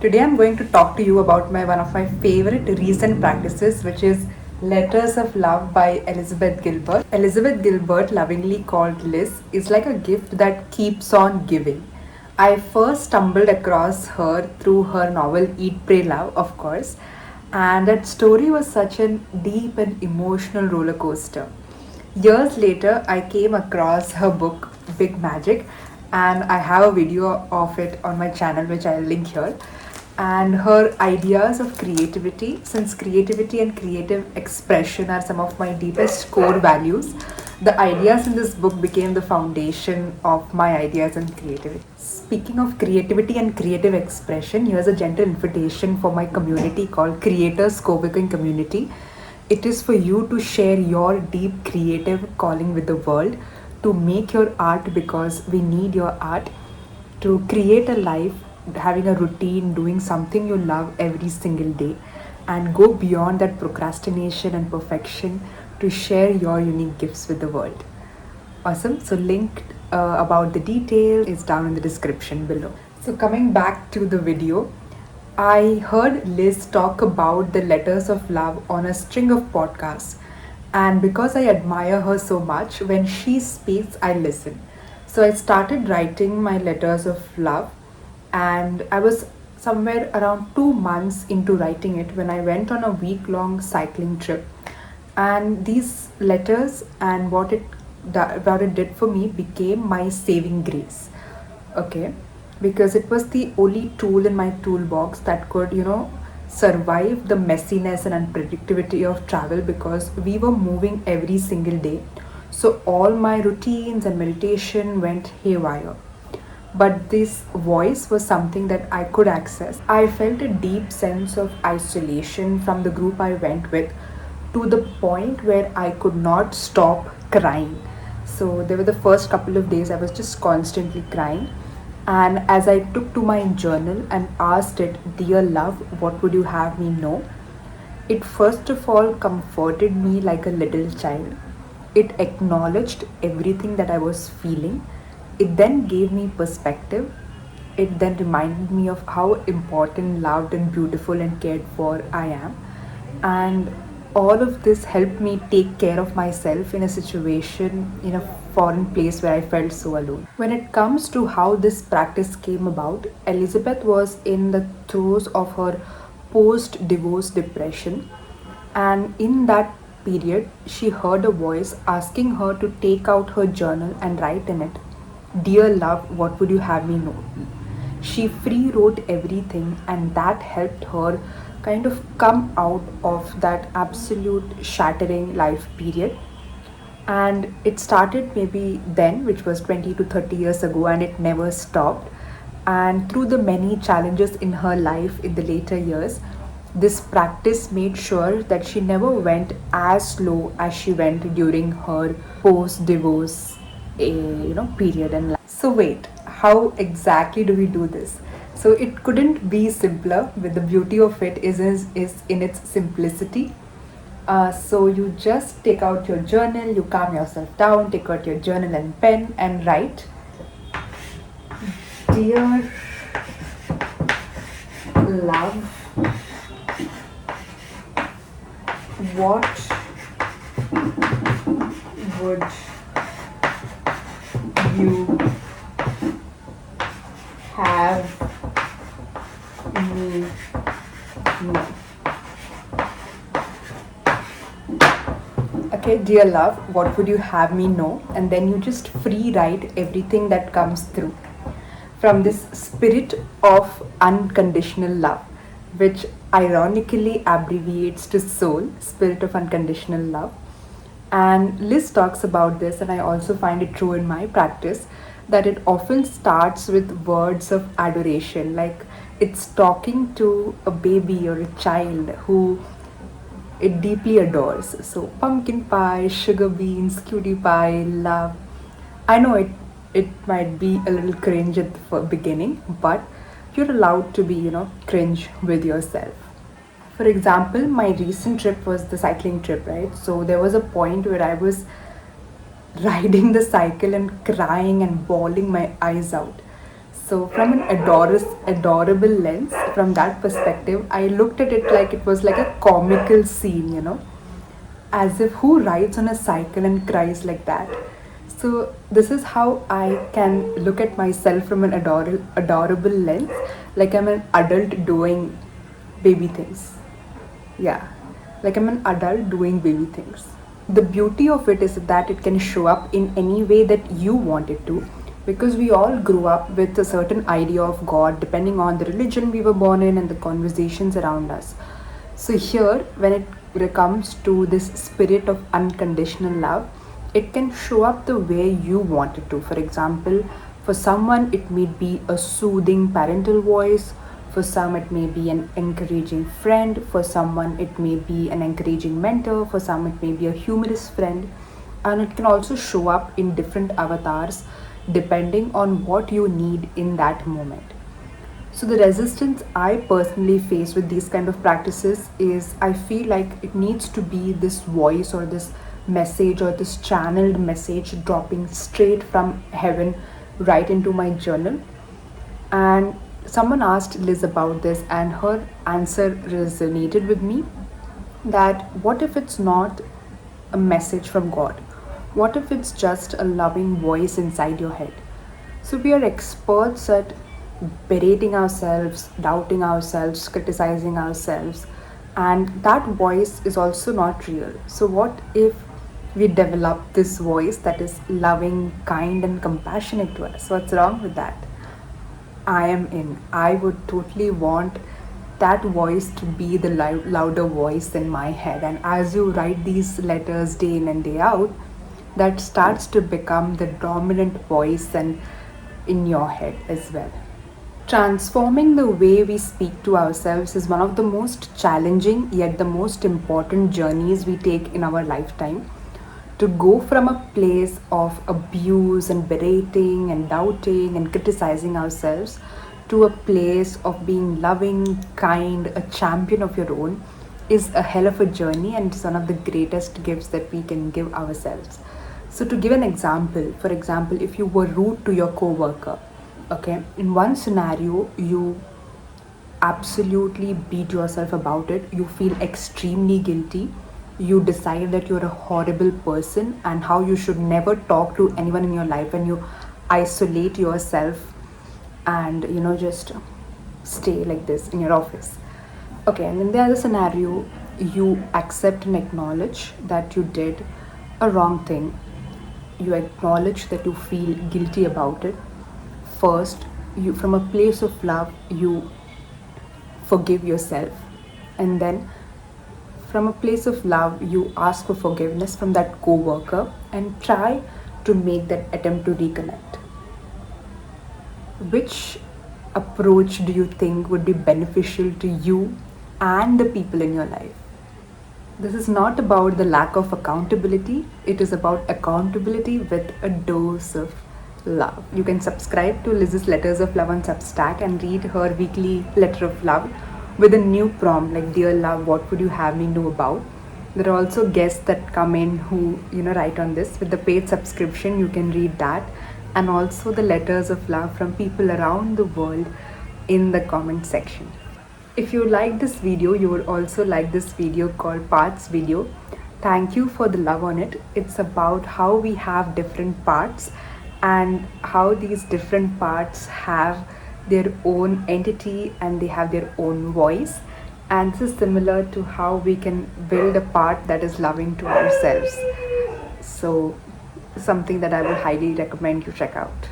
Today I'm going to talk to you about my one of my favorite recent practices, which is Letters of Love by Elizabeth Gilbert. Elizabeth Gilbert, lovingly called Liz, is like a gift that keeps on giving. I first stumbled across her through her novel Eat, Pray, Love, of course, and that story was such a deep and emotional roller coaster. Years later, I came across her book Big Magic, and I have a video of it on my channel, which I'll link here. And her ideas of creativity, since creativity and creative expression are some of my deepest core values, the ideas in this book became the foundation of my ideas and creativity. Speaking of creativity and creative expression, here's a gentle invitation for my community called Creators Co-working Community. It is for you to share your deep creative calling with the world, to make your art because we need your art, to create a life having a routine, doing something you love every single day, and go beyond that procrastination and perfection to share your unique gifts with the world. Awesome. So, link about the detail is down in the description below. So, coming back to the video, I heard Liz talk about the letters of love on a string of podcasts. And because I admire her so much, when she speaks, I listen. So I started writing my letters of love, and I was somewhere around 2 months into writing it when I went on a week long cycling trip. And these letters and what it did for me became my saving grace. Okay, because it was the only tool in my toolbox that could, survive the messiness and unpredictability of travel, because we were moving every single day. So all my routines and meditation went haywire. But this voice was something that I could access. I felt a deep sense of isolation from the group I went with, to the point where I could not stop crying. So there were the first couple of days I was just constantly crying. And as I took to my journal and asked it, "Dear love, what would you have me know?" It first of all comforted me like a little child. It acknowledged everything that I was feeling. It then gave me perspective. It then reminded me of how important, loved, and beautiful and cared for I am. And all of this helped me take care of myself in a situation, in a foreign place where I felt so alone. When it comes to how this practice came about, Elizabeth was in the throes of her post divorce depression, and in that period, she heard a voice asking her to take out her journal and write in it, "Dear love, what would you have me know?" She free wrote everything, and that helped her kind of come out of that absolute shattering life period. And it started maybe then, which was 20 to 30 years ago, and it never stopped. And through the many challenges in her life in the later years, this practice made sure that she never went as low as she went during her post divorce period in life. So wait, how exactly do we do this? So it couldn't be simpler. With the beauty of it is in its simplicity. So you just take out your journal, you calm yourself down, take out your journal and pen and write, "Dear love, what would you have me know?" Okay, "Dear love, what would you have me know?" And then you just free write everything that comes through from this spirit of unconditional love, which ironically abbreviates to soul, spirit of unconditional love. And Liz talks about this, and I also find it true in my practice, that it often starts with words of adoration, like it's talking to a baby or a child who it deeply adores. So, pumpkin pie, sugar beans, cutie pie, love. I know it might be a little cringe at the beginning, but you're allowed to be, cringe with yourself. For example, my recent trip was the cycling trip, right? So there was a point where I was riding the cycle and crying and bawling my eyes out. So, from an adorable lens, from that perspective, I looked at it like it was like a comical scene, as if who rides on a cycle and cries like that. So, this is how I can look at myself from an adorable lens, like I'm an adult doing baby things. Yeah, like I'm an adult doing baby things. The beauty of it is that it can show up in any way that you want it to, because we all grew up with a certain idea of God depending on the religion we were born in and the conversations around us. So, here, when it comes to this spirit of unconditional love, it can show up the way you want it to. For example, for someone, it may be a soothing parental voice. For some, it may be an encouraging friend. For someone, it may be an encouraging mentor. For some, it may be a humorous friend. And it can also show up in different avatars depending on what you need in that moment. So the resistance I personally face with these kind of practices is I feel like it needs to be this voice or this message or this channeled message dropping straight from heaven right into my journal. And someone asked Liz about this, and her answer resonated with me, that what if it's not a message from God? What if it's just a loving voice inside your head? So we are experts at berating ourselves, doubting ourselves, criticizing ourselves, and that voice is also not real. So what if we develop this voice that is loving, kind, and compassionate to us? What's wrong with that? I am in. I would totally want that voice to be the louder voice in my head. And as you write these letters day in and day out, that starts to become the dominant voice and in your head as well. Transforming the way we speak to ourselves is one of the most challenging yet the most important journeys we take in our lifetime. To go from a place of abuse and berating and doubting and criticizing ourselves to a place of being loving, kind, a champion of your own is a hell of a journey, and it's one of the greatest gifts that we can give ourselves. So, to give an example, for example, if you were rude to your coworker, okay, in one scenario, you absolutely beat yourself about it, you feel extremely guilty, you decide that you're a horrible person and how you should never talk to anyone in your life, and you isolate yourself and just stay like this in your office. Okay, and in the other scenario, you accept and acknowledge that you did a wrong thing. You acknowledge that you feel guilty about it. First, you, from a place of love, you forgive yourself, and then from a place of love, you ask for forgiveness from that co-worker and try to make that attempt to reconnect. Which approach do you think would be beneficial to you and the people in your life? This is not about the lack of accountability, it is about accountability with a dose of love. You can subscribe to Liz's Letters of Love on Substack and read her weekly letter of love with a new prompt like Dear Love, what would you have me know about? There are also guests that come in who write on this. With the paid subscription, you can read that, and also the letters of love from people around the world in the comment section. If you like this video, you would also like this video called Parts Video. Thank you for the love on it. It's about how we have different parts and how these different parts have their own entity and they have their own voice. And this is similar to how we can build a part that is loving to ourselves. So, something that I would highly recommend you check out.